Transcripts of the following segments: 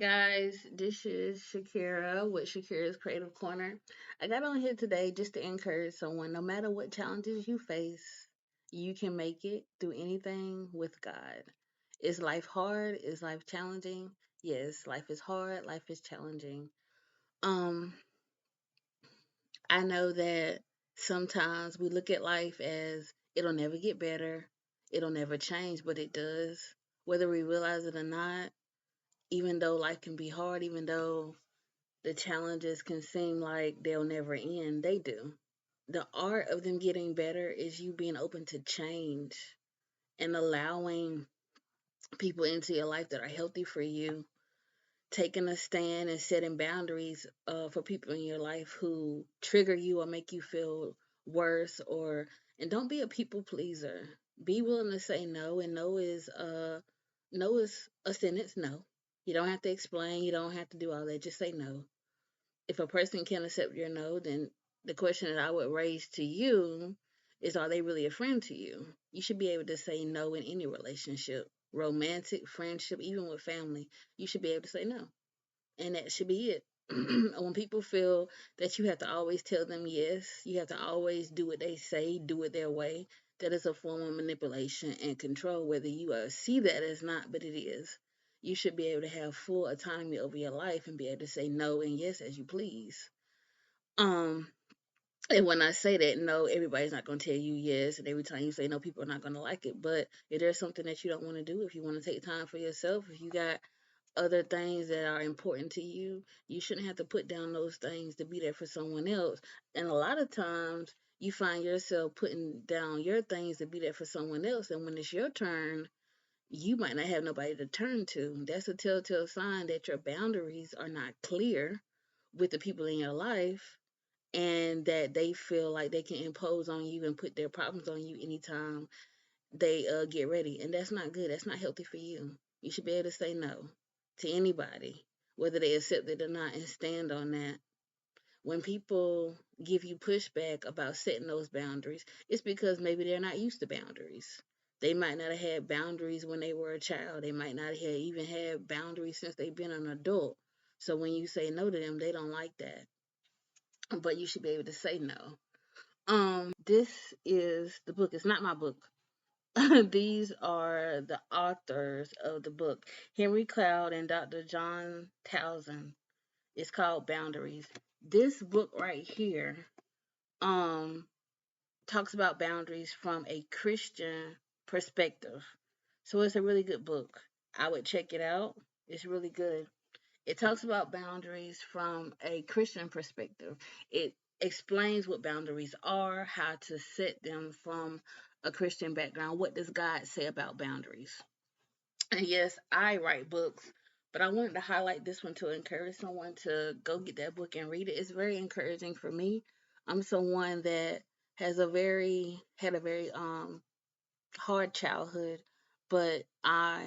guys, this is Shakira with Shakira's Creative Corner. I got on here today just to encourage someone no matter what challenges you face, you can make it through anything with God. Is life hard? Is life challenging? Yes, life is hard, life is challenging. Um, I know that sometimes we look at life as it'll never get better, it'll never change, but it does. Whether we realize it or not, even though life can be hard, even though the challenges can seem like they'll never end, they do. The art of them getting better is you being open to change and allowing people into your life that are healthy for you, taking a stand and setting boundaries for people in your life who trigger you or make you feel worse. Or and don't be a people pleaser. Be willing to say no, and no is a sentence. No, you don't have to explain. You don't have to do all that. Just say no. If a person can't accept your no, then the question that I would raise to you is, are they really a friend to you? You should be able to say no in any relationship, romantic, friendship, even with family. You should be able to say no. And that should be it. When people feel that you have to always tell them yes, you have to always do what they say, do it their way, that is a form of manipulation and control, whether you see that as not, but it is. You should be able to have full autonomy over your life and be able to say no and yes as you please. Um, and when I say that, no, everybody's not going to tell you yes. And every time you say no, people are not going to like it. But if there's something that you don't want to do, if you want to take time for yourself, if you got other things that are important to you, you shouldn't have to put down those things to be there for someone else. And a lot of times you find yourself putting down your things to be there for someone else. And when it's your turn, you might not have nobody to turn to. That's a telltale sign that your boundaries are not clear with the people in your life, and that they feel like they can impose on you and put their problems on you anytime they get ready. And that's not good. That's not healthy for you. You should be able to say no to anybody, whether they accept it or not, and stand on that. When people give you pushback about setting those boundaries, it's because maybe they're not used to boundaries. They might not have had boundaries when they were a child. They might not have even had boundaries since they've been an adult. So when you say no to them, they don't like that. But you should be able to say no. This is the book. It's not my book. These are the authors of the book, Henry Cloud and Dr. John Townsend. It's called Boundaries. This book right here um talks about boundaries from a Christian perspective. So it's a really good book. I would check it out. It's really good. It talks about boundaries from a Christian perspective. It explains what boundaries are, how to set them from a Christian background. What does God say about boundaries? And yes, I write books, but I wanted to highlight this one to encourage someone to go get that book and read it. It's very encouraging for me. I'm someone that had a very hard childhood, but I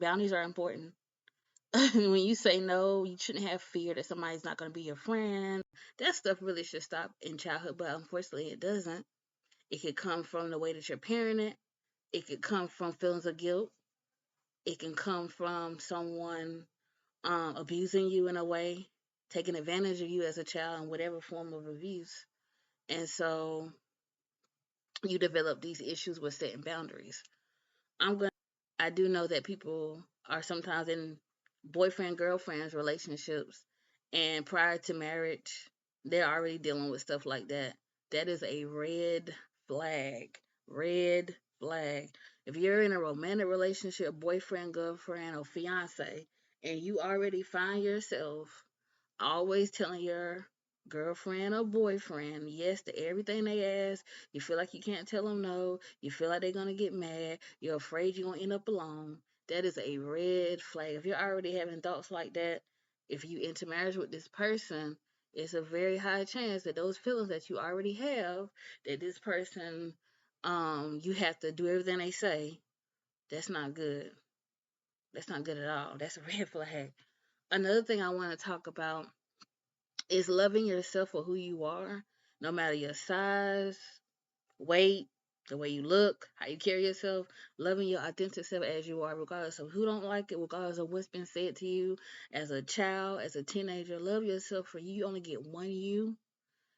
boundaries are important. When you say no, you shouldn't have fear that somebody's not going to be your friend. That stuff really should stop in childhood, but unfortunately it doesn't. It could come from the way that you're parented. It could come from feelings of guilt. It can come from someone abusing you in a way, taking advantage of you as a child in whatever form of abuse. And so you develop these issues with setting boundaries. I do know that people are sometimes in boyfriend girlfriends relationships, and prior to marriage, they're already dealing with stuff like that. That is a red flag. Red flag. If you're in a romantic relationship, boyfriend, girlfriend, or fiance, and you already find yourself always telling your girlfriend or boyfriend yes to everything they ask, you feel like you can't tell them no, you feel like they're going to get mad, you're afraid you're going to end up alone, that is a red flag. If you're already having thoughts like that, if you enter marriage with this person, it's a very high chance that those feelings that you already have, that this person, you have to do everything they say. That's not good. That's not good at all. That's a red flag. Another thing I want to talk about is loving yourself for who you are, no matter your size, weight, The way you look, how you carry yourself, loving your authentic self as you are, regardless of who don't like it, regardless of what's been said to you as a child, as a teenager. Love yourself for you. You only get one you.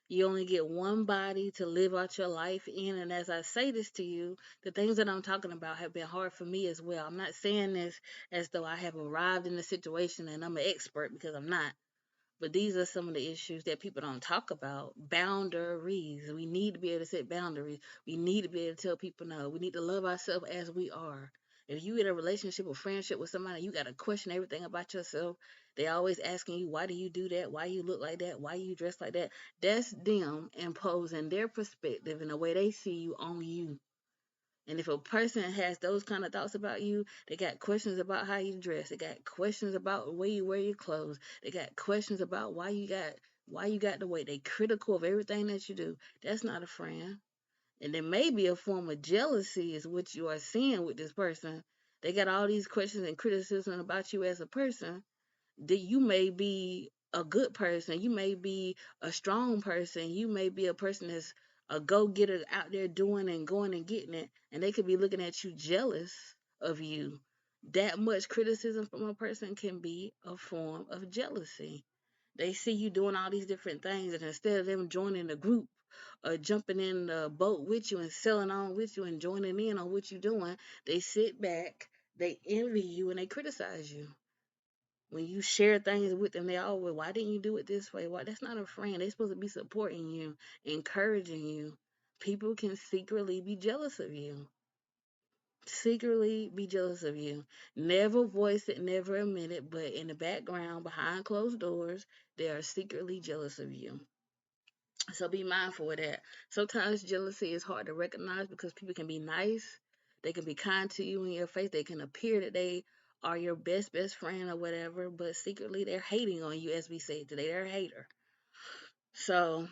You only get one body to live out your life in. And as I say this to you, the things that I'm talking about have been hard for me as well. I'm not saying this as though I have arrived in the situation and I'm an expert, because I'm not. But these are some of the issues that people don't talk about. Boundaries. We need to be able to set boundaries. We need to be able to tell people no. We need to love ourselves as we are. If you in a relationship or friendship with somebody, you got to question everything about yourself. They always asking you, why do you do that? Why you look like that? Why you dress like that? That's them imposing their perspective and the way they see you on you. And if a person has those kind of thoughts about you, they got questions about how you dress. They got questions about where you wear your clothes. They got questions about why you got the weight. They critical of everything that you do. That's not a friend. And there may be a form of jealousy is what you are seeing with this person. They got all these questions and criticism about you as a person, that you may be a good person, you may be a strong person, you may be a person that's a go getter out there doing and going and getting it, and they could be looking at you jealous of you. That much criticism from a person can be a form of jealousy. They see you doing all these different things, and instead of them joining the group or jumping in the boat with you and sailing on with you and joining in on what you're doing, they sit back, they envy you, and they criticize you. When you share things with them, they always, why didn't you do it this way? Why? That's not a friend. They're supposed to be supporting you, encouraging you. People can secretly be jealous of you. Secretly be jealous of you. Never voice it, never admit it, but in the background, behind closed doors, they are secretly jealous of you. So be mindful of that. Sometimes jealousy is hard to recognize because people can be nice. They can be kind to you in your face. They can appear that they are your best friend or whatever, but secretly they're hating on you, as we say today. They're a hater. So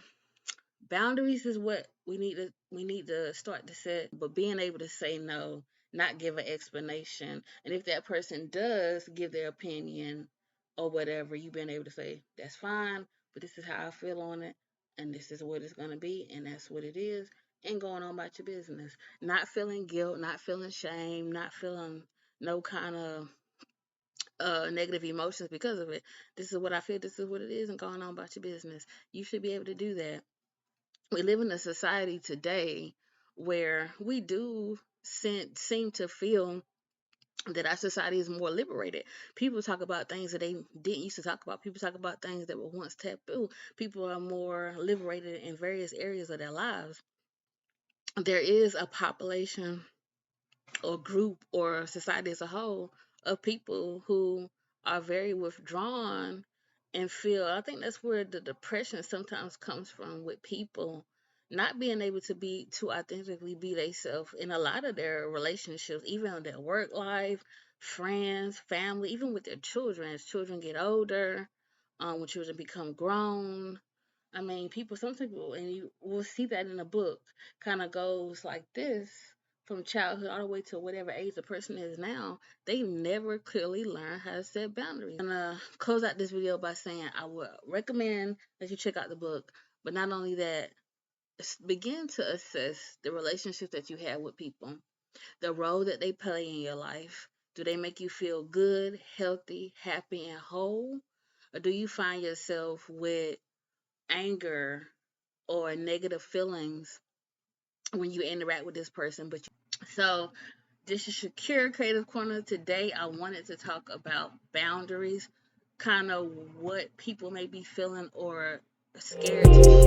boundaries is what we need to start to set, but being able to say no, not give an explanation, and if that person does give their opinion or whatever, you being able to say that's fine, but this is how I feel on it, and this is what it's going to be, and that's what it is, and going on about your business, not feeling guilt, not feeling shame, not feeling no kind of negative emotions because of it. This is what I feel, this is what it is, and going on about your business. You should be able to do that. We live in a society today where we do seem to feel that our society is more liberated. People talk about things that they didn't used to talk about. People talk about things that were once taboo. People are more liberated in various areas of their lives. There is a population or group or society as a whole of people who are very withdrawn and feel, I think that's where the depression sometimes comes from, with people not being able to be to authentically be themselves in a lot of their relationships, even in their work life, friends, family, even with their children. As children get older, when children become grown, I mean, some people, and you will see that in the book, kind of goes like this: from childhood all the way to whatever age the person is now, they never clearly learn how to set boundaries. I'm gonna close out this video by saying I would recommend that you check out the book, but not only that, begin to assess the relationships that you have with people, the role that they play in your life. Do they make you feel good, healthy, happy, and whole? Or do you find yourself with anger or negative feelings when you interact with this person? So this is Shakira Creative Corner. Today I wanted to talk about boundaries, kind of what people may be feeling or scared to